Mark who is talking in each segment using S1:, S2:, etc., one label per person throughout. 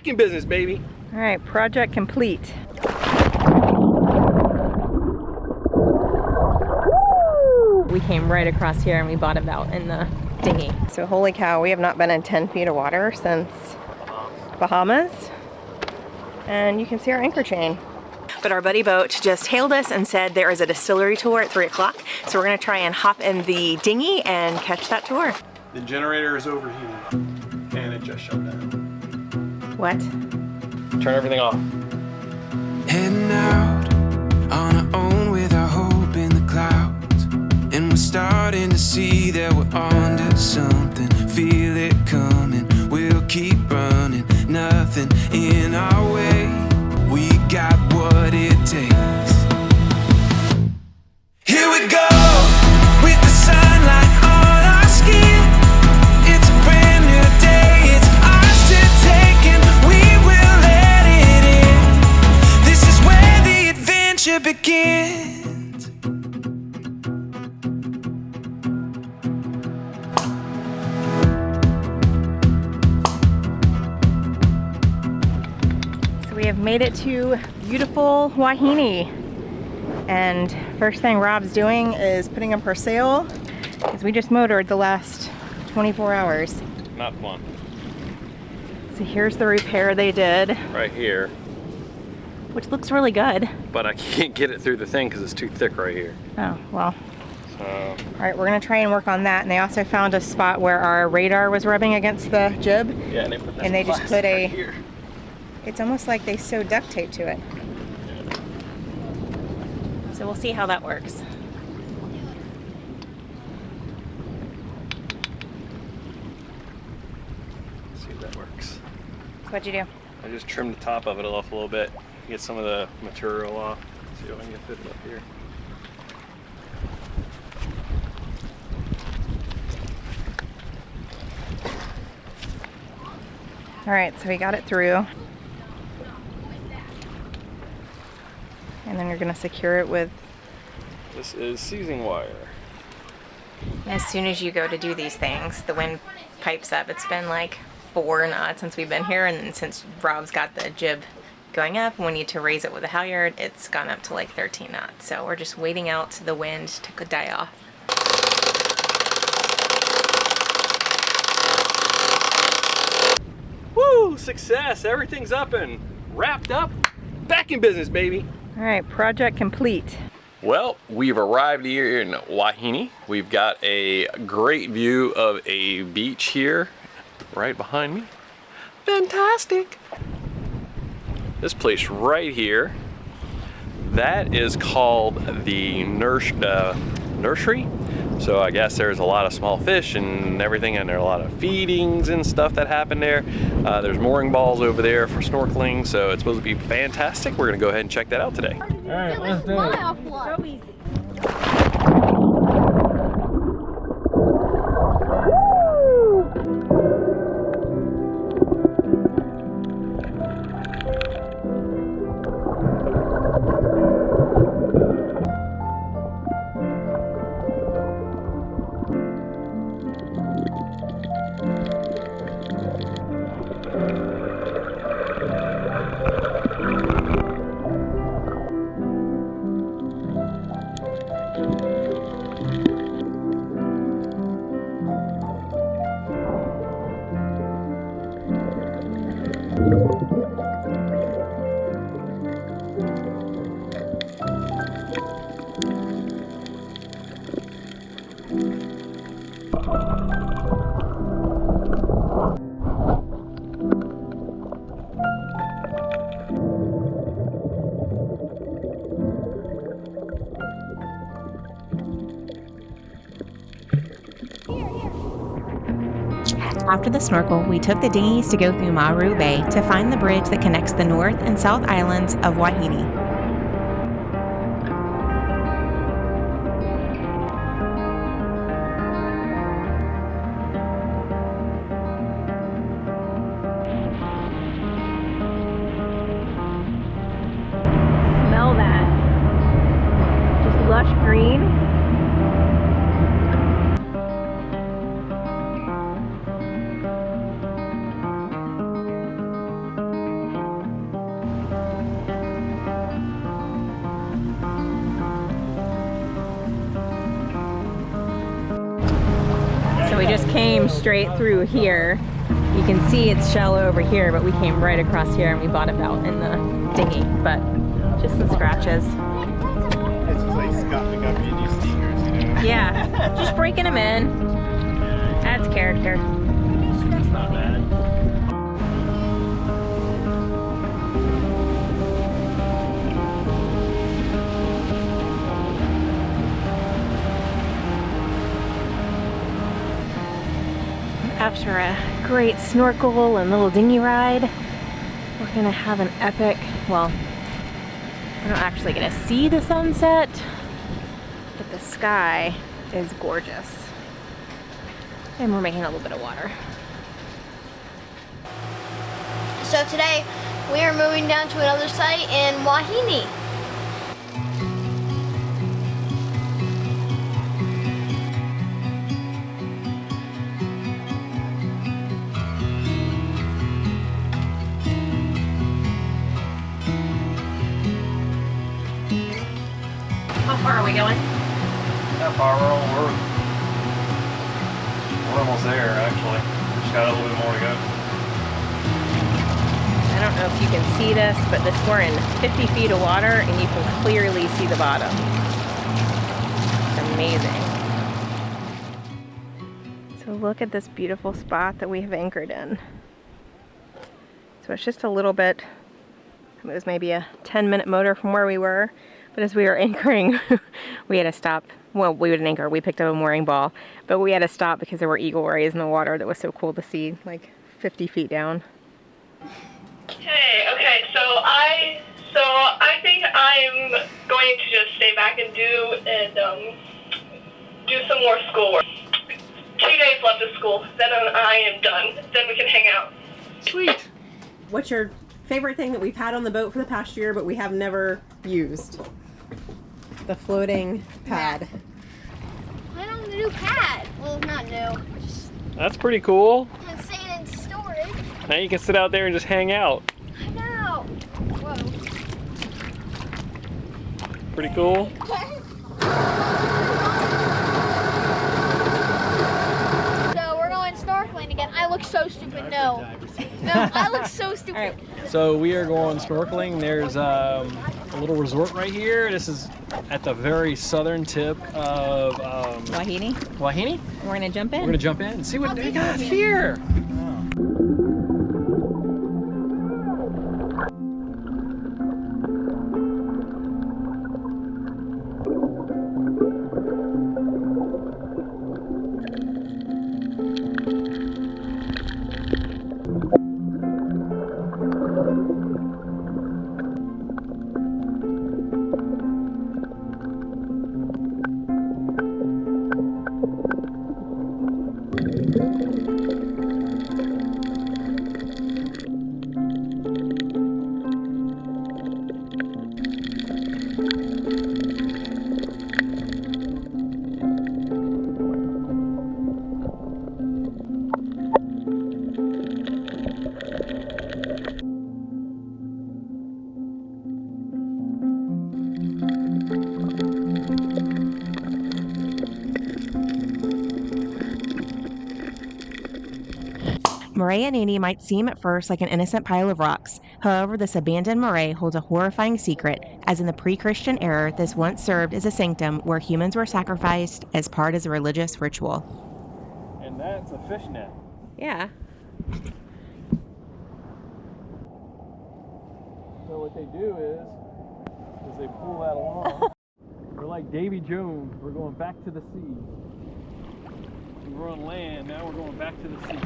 S1: Back in business, baby.
S2: All right, project complete. We came right across here and we bottomed out in the dinghy. So holy cow, we have not been in 10 feet of water since Bahamas. And you can see our anchor chain. But our buddy boat just hailed us and said there is a distillery tour at 3 o'clock. So we're gonna try and hop in the dinghy and catch that tour.
S1: The generator is overheating and it just shut down.
S2: What?
S1: Turn everything off.
S3: Heading out on our own with our hope in the clouds, and we're starting to see that we're onto something. Feel it coming, we'll keep running, nothing in our way. We got what it takes. Here we go with the sunlight on our skin. It's a brand new day, it's ours to take, and we will let it in. This is where the adventure begins.
S2: So we have made it to beautiful Huahine. And first thing Rob's doing is putting up her sail, because we just motored the last 24 hours.
S1: Not fun.
S2: So here's the repair they did.
S1: Right here.
S2: Which looks really good.
S1: But I can't get it through the thing because it's too thick right here.
S2: Oh, well.
S1: So,
S2: all right, we're gonna try and work on that. And they also found a spot where our radar was rubbing against the jib.
S1: yeah, and they put that
S2: And they just put a,
S1: right here.
S2: it's almost like they sewed duct tape to it. So we'll see how that works.
S1: See if that works.
S2: What'd you do?
S1: I just trimmed the top of it off a little bit, get some of the material off. See if I can get fitted up here.
S2: All right, so we got it through. And then you're gonna secure it with...
S1: This is seizing wire.
S2: As soon as you go to do these things, the wind pipes up. It's been like 4 knots since we've been here, and then since Rob's got the jib going up, and we need to raise it with a halyard, it's gone up to like 13 knots. So we're just waiting out the wind to die off.
S1: Woo! Success! Everything's up and wrapped up. Back in business, baby.
S2: All right, project complete.
S1: Well, we've arrived here in Huahine. We've got a great view of a beach here right behind me. Fantastic! This place right here, that is called the nursery. So I guess there's a lot of small fish and everything, and there are a lot of feedings and stuff that happen there. There's mooring balls over there for snorkeling, so it's supposed to be fantastic. We're gonna go ahead and check that out today.
S4: All right, let's do it.
S2: So easy.
S5: After the snorkel, we took the dinghies to go through Maru Bay to find the bridge that connects the north and south islands of Huahine.
S2: Smell that. Just lush green. came straight through here. You can see it's shallow over here, but we came right across here and we bottomed out in the dinghy, but just some scratches.
S4: It's just like Scott McGuffey and new sneakers, you know?
S2: Yeah, just breaking them in. That's character.
S4: It's not bad.
S2: After a great snorkel and little dinghy ride, we're gonna have an epic, well, we're not actually gonna see the sunset, but the sky is gorgeous. And we're making a little bit of water.
S6: So today we are moving down to another site in Huahine.
S2: How far are we going?
S1: How far we're almost there, actually. We just got a little bit more to go.
S2: I don't know if you can see this, but we're in 50 feet of water and you can clearly see the bottom. It's amazing. So look at this beautiful spot that we have anchored in. So it's just a little bit, it was maybe a 10-minute motor from where we were, but as we were anchoring, we had to stop. Well, we wouldn't anchor, we picked up a mooring ball, but we had to stop because there were eagle rays in the water that was so cool to see, like 50 feet down.
S7: Hey, okay, so I think I'm going to just stay back and do some more schoolwork. 2 days left of school, then I am done. Then we can hang out.
S8: Sweet. What's your favorite thing that we've had on the boat for the past year but we have never used? The floating pad.
S6: I don't have a new pad. Well, not new. Just
S1: That's pretty cool.
S6: I'm staying in storage.
S1: Now you can sit out there and just hang out.
S6: I know. Whoa.
S1: Pretty cool.
S6: So we're going snorkeling again. I look so stupid. No. No, I look so stupid.
S8: All right.
S1: So we are going snorkeling. There's a little resort right here. This is at the very southern tip of
S2: Huahine.
S1: Huahine.
S2: We're gonna jump in.
S1: We're gonna jump in and see what they got here.
S5: Moria and Annie might seem at first like an innocent pile of rocks. However, this abandoned moray holds a horrifying secret, as in the pre-Christian era, this once served as a sanctum where humans were sacrificed as part of a religious ritual.
S1: And that's a fish net.
S2: Yeah.
S1: So what they do is they pull that along. We're like Davy Jones. We're going back to the sea. We were on land, now we're going back to the sea.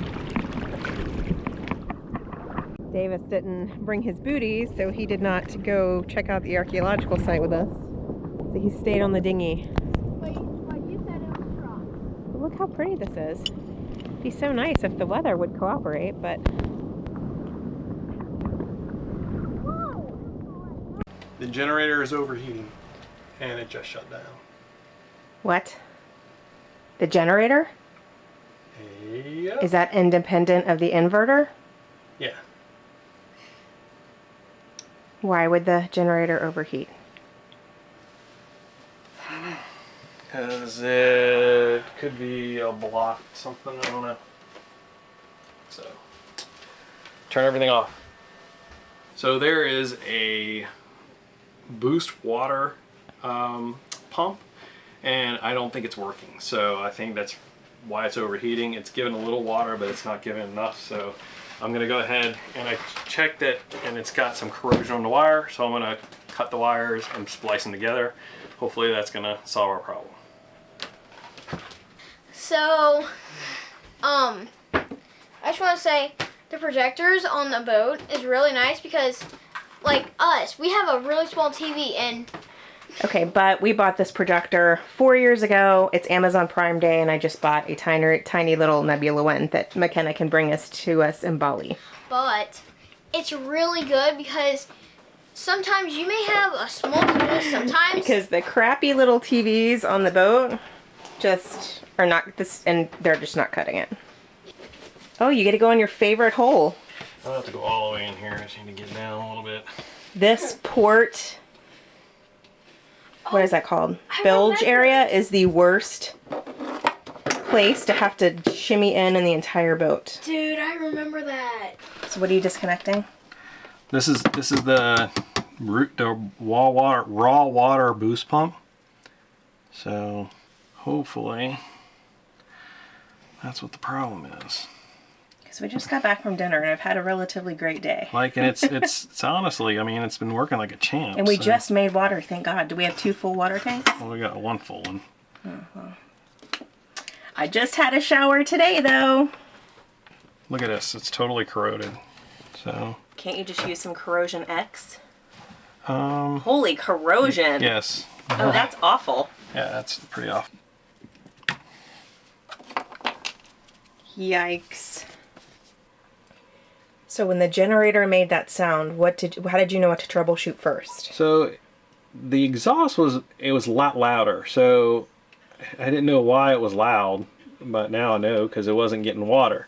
S2: Davis didn't bring his booties, so he did not go check out the archaeological site with us. So he stayed on the dinghy.
S6: But you said it was strong.
S2: But look how pretty this is. It'd be so nice if the weather would cooperate, but
S4: The generator is overheating and it just shut down.
S2: what? The generator?
S4: Yep.
S2: Is that independent of the inverter?
S4: Yeah.
S2: Why would the generator overheat?
S1: because it could be a block something, I don't know. So turn everything off. So there is a boost water pump, and I don't think it's working. So I think that's why it's overheating. It's giving a little water, but it's not giving enough. So I'm gonna go ahead and I checked it, and it's got some corrosion on the wire. So I'm gonna cut the wires and splice them together. Hopefully that's gonna solve our problem.
S6: So, I just want to say the projectors on the boat is really nice because, like us, we have a really small TV and...
S2: Okay, but we bought this projector 4 years ago. It's Amazon Prime Day, and I just bought a tiny little Nebula one that McKenna can bring us to us in Bali.
S6: But it's really good because sometimes you may have a small TV, sometimes...
S2: Because the crappy little TVs on the boat just are not this, and they're just not cutting it. Oh, you get to go in your favorite hole.
S1: I don't have to go all the way in here. I just need to get down a little bit.
S2: This port, what is that called? Bilge area is the worst place to have to shimmy in the entire boat.
S6: Dude, I remember that.
S2: So what are you disconnecting?
S1: This is the raw water boost pump. So hopefully that's what the problem is.
S2: Because we just got back from dinner and I've had a relatively great day.
S1: Like, and it's honestly, I mean, it's been working like a champ.
S2: And we just made water, thank God. Do we have 2 full water tanks?
S1: Well, we got 1 full one.
S2: Oh, well. I just had a shower today, though.
S1: Look at this, it's totally corroded. So.
S2: Can't you just use some Corrosion X? Holy corrosion.
S1: Yes.
S2: Oh, that's awful.
S1: Yeah, that's pretty awful.
S2: Yikes. So when the generator made that sound, how did you know what to troubleshoot first?
S1: So the exhaust was a lot louder. So I didn't know why it was loud, but now I know because it wasn't getting water.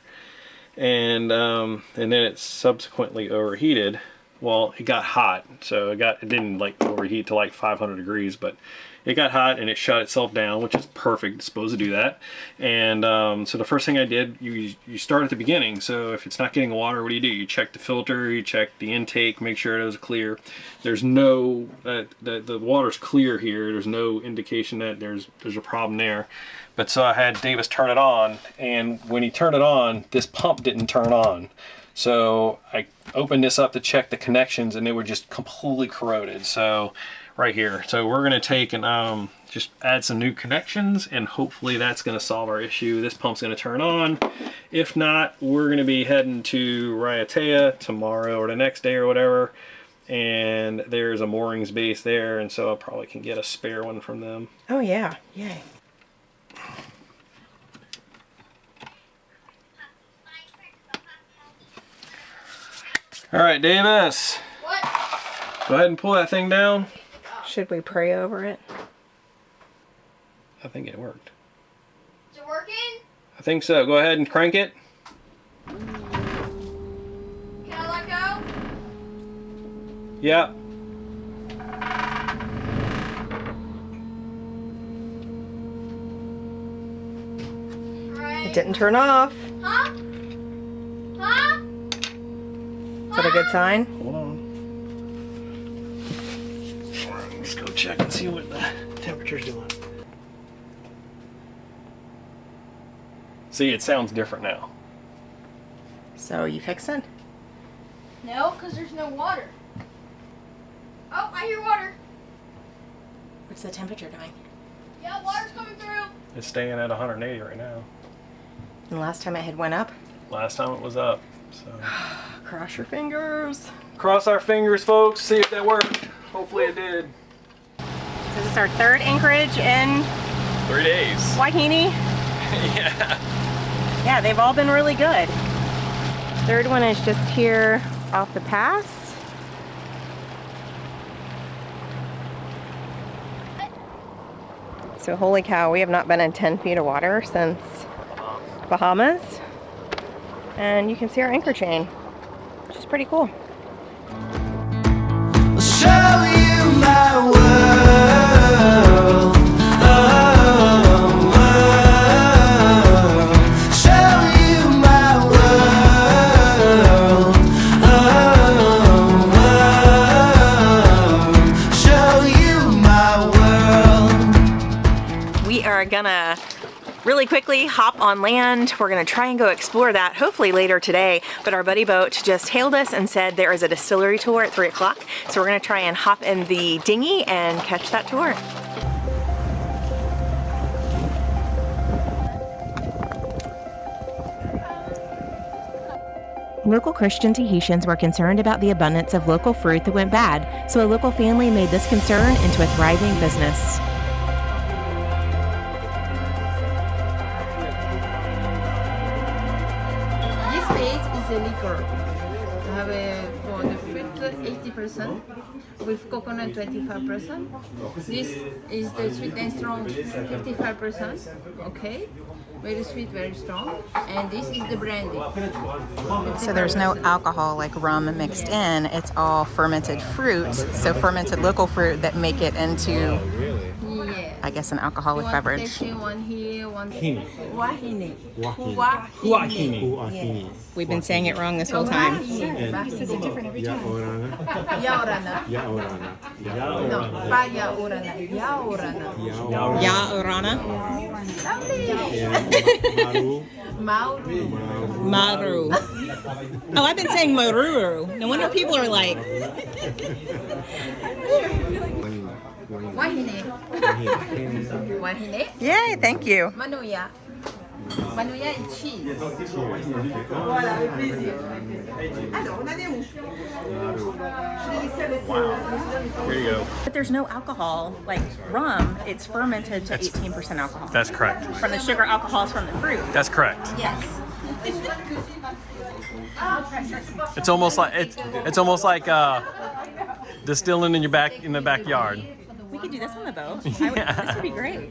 S1: And then it subsequently overheated. Well, it got hot, so it didn't like overheat to like 500 degrees, but it got hot and it shut itself down, which is perfect. It's supposed to do that. And so the first thing I did, you start at the beginning. So if it's not getting water, what do? You check the filter, you check the intake, make sure it was clear. There's no the water's clear here. There's no indication that there's a problem there. But so I had Davis turn it on, and when he turned it on, this pump didn't turn on. So I opened this up to check the connections, and they were just completely corroded. So right here. So we're gonna take and just add some new connections, and hopefully that's gonna solve our issue. This pump's gonna turn on. If not, we're gonna be heading to Raiatea tomorrow or the next day or whatever. And there's a moorings base there, and so I probably can get a spare one from them.
S2: Oh yeah, yay.
S1: All right, Davis.
S6: What?
S1: Go ahead and pull that thing down.
S2: Should we pray over it?
S1: I think it worked.
S6: Is it working?
S1: I think so. Go ahead and crank it.
S6: Can I let go?
S1: Yep.
S6: Alright.
S2: It didn't turn off.
S6: Huh? Huh?
S2: Is that a good sign?
S1: Hold on. Let's go check and see what the temperature's doing. See, it sounds different now.
S2: So you fixed it?
S6: No, because there's no water. Oh, I hear water.
S2: What's the temperature doing?
S6: Yeah, water's coming through.
S1: It's staying at 180 right now.
S2: And the last time it had went up?
S1: Last time it was up. So
S2: Cross your fingers.
S1: cross our fingers, folks. See if that worked. Hopefully it did.
S2: This is our 3rd anchorage in
S1: 3 days.
S2: Huahine.
S1: Yeah.
S2: Yeah, they've all been really good. 3rd one is just here off the pass. So holy cow, we have not been in 10 feet of water since Bahamas. And you can see our anchor chain, which is pretty cool.
S3: I'll show you my world. Oh.
S2: really quickly hop on land. We're gonna try and go explore that hopefully later today, but our buddy boat just hailed us and said there is a distillery tour at 3 o'clock. So we're gonna try and hop in the dinghy and catch that tour.
S5: Local Christian Tahitians were concerned about the abundance of local fruit that went bad, so a local family made this concern into a thriving business.
S9: This base is a liquor. We have for the fruit 80%, with coconut 25%. This is the sweet and strong 55%. Okay. Very sweet, very strong. And this is the brandy.
S2: So there's no alcohol like rum mixed in, it's all fermented fruit, so fermented local fruit that make it into, I guess, an alcoholic beverage.
S9: One here, one
S10: Huahine.
S9: Huahine.
S2: We've been saying it wrong this whole time.
S10: He says it different every time.
S9: Yaorana. No, pa yaorana. Yaorana.
S2: Yaorana? Maru. Oh, I've been saying Maru. No wonder people are like.
S9: Huahine. Huahine.
S2: Yay, thank you.
S9: Manuya. Manuya is cheese.
S1: Here you go.
S2: But there's no alcohol like rum. It's fermented to 18% alcohol.
S1: That's correct.
S2: From the sugar, alcohol is from the fruit.
S1: That's correct.
S9: Yes.
S1: It's almost like distilling in the backyard.
S2: We could do this on the boat. This would be great.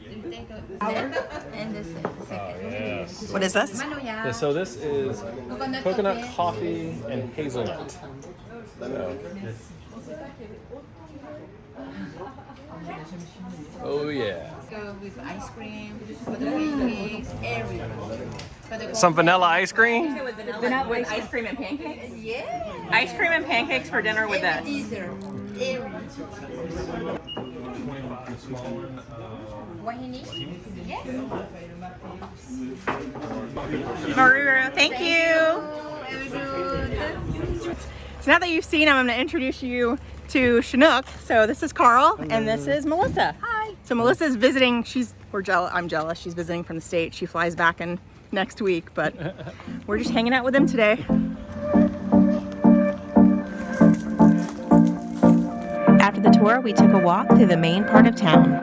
S9: And the second.
S2: What is this?
S9: Manuya.
S1: So this is coconut coffee and hazelnut. So. Oh yeah.
S9: Go with ice cream, for the pancakes, everything.
S1: Some vanilla ice cream?
S2: Vanilla with ice cream and pancakes?
S9: Yeah.
S2: Ice cream and pancakes for dinner with this.
S9: Dessert. Huahine? Yes.
S2: Maru, thank you.
S9: Very good.
S2: So now that you've seen him, I'm going to introduce you to Chinook. So this is Carl, and this is Melissa.
S9: Hi.
S2: So Melissa's visiting. I'm jealous. She's visiting from the States. She flies back in next week, but we're just hanging out with them today.
S5: After the tour, we took a walk through the main part of town.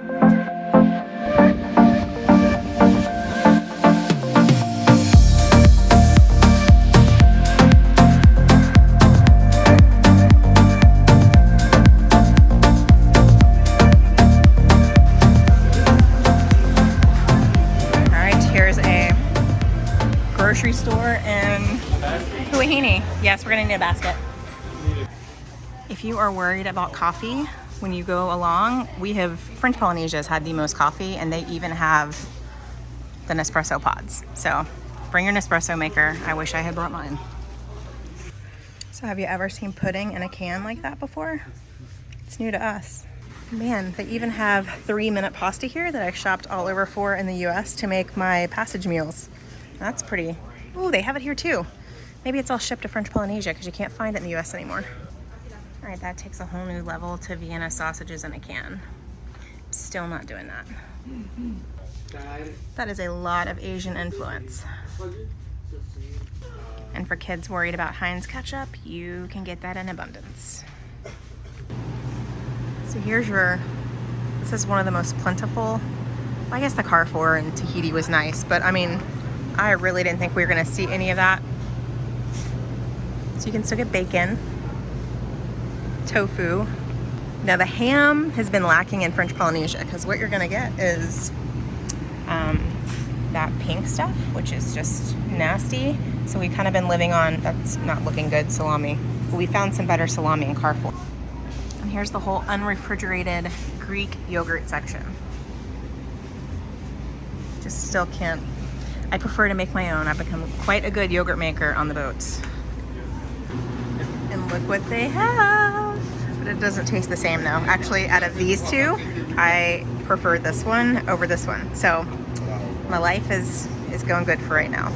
S2: Grocery store in Huahine. Yes, we're gonna need a basket. If you are worried about coffee when you go along, French Polynesia has had the most coffee, and they even have the Nespresso pods. So bring your Nespresso maker. I wish I had brought mine. So have you ever seen pudding in a can like that before? It's new to us. Man, they even have 3-minute pasta here that I shopped all over for in the US to make my passage meals. That's pretty. Ooh, they have it here too. Maybe it's all shipped to French Polynesia because you can't find it in the US anymore. All right, that takes a whole new level to Vienna sausages in a can. Still not doing that. That is a lot of Asian influence. And for kids worried about Heinz ketchup, you can get that in abundance. So this is one of the most plentiful. I guess the Carrefour in Tahiti was nice, but I mean, I really didn't think we were gonna see any of that. So you can still get bacon, tofu. Now the ham has been lacking in French Polynesia because what you're gonna get is that pink stuff, which is just nasty. So we've kind of been living on, that's not looking good, salami. But we found some better salami in Carrefour. And here's the whole unrefrigerated Greek yogurt section. Just still can't. I prefer to make my own. I've become quite a good yogurt maker on the boats. And look what they have. But it doesn't taste the same though. Actually, out of these two, I prefer this one over this one. So My life is going good for right now.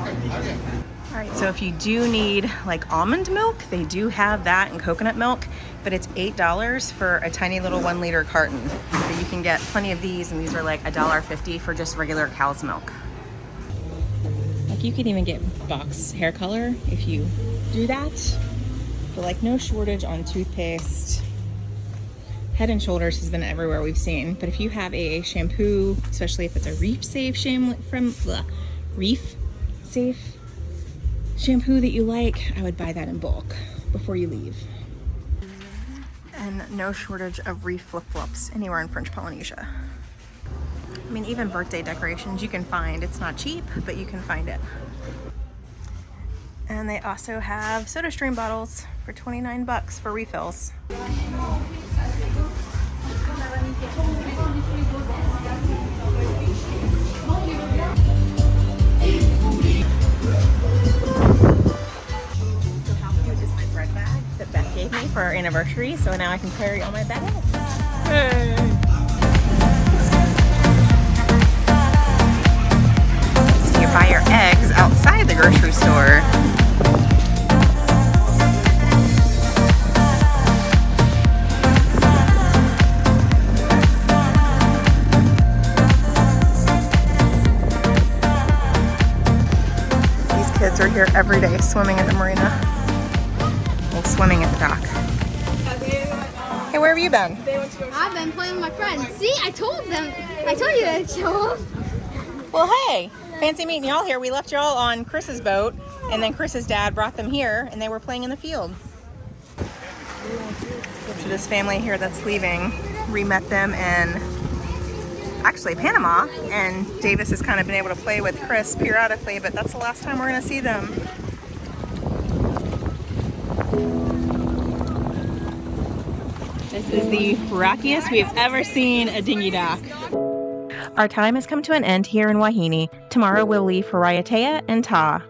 S2: All right, so if you do need like almond milk, they do have that, and coconut milk, but it's $8 for a tiny little 1 liter carton. So you can get plenty of these, and these are like $1.50 for just regular cow's milk. Like you can even get box hair color if you do that, but like no shortage on toothpaste. Head and Shoulders has been everywhere we've seen, but if you have a shampoo, especially if it's a reef safe shampoo that you like, I would buy that in bulk before you leave. And no shortage of reef flip-flops anywhere in French Polynesia. I mean, even birthday decorations you can find. It's not cheap, but you can find it. And they also have SodaStream bottles for 29 bucks for refills. That Beth gave me for our anniversary, so now I can carry all my bags. Hey. So you buy your eggs outside the grocery store. These kids are here every day swimming at the marina. Swimming at the dock. Hey, where have you been?
S6: I've been playing with my friends. See, I told you that show up.
S2: Well, hey, fancy meeting y'all here. We left y'all on Chris's boat, and then Chris's dad brought them here, and they were playing in the field. So this family here that's leaving, we met them in actually Panama, and Davis has kind of been able to play with Chris periodically, but that's the last time we're going to see them. This is the rockiest we've ever seen a dinghy dock.
S5: Our time has come to an end here in Huahine. Tomorrow we'll leave for Raiatea and Ta.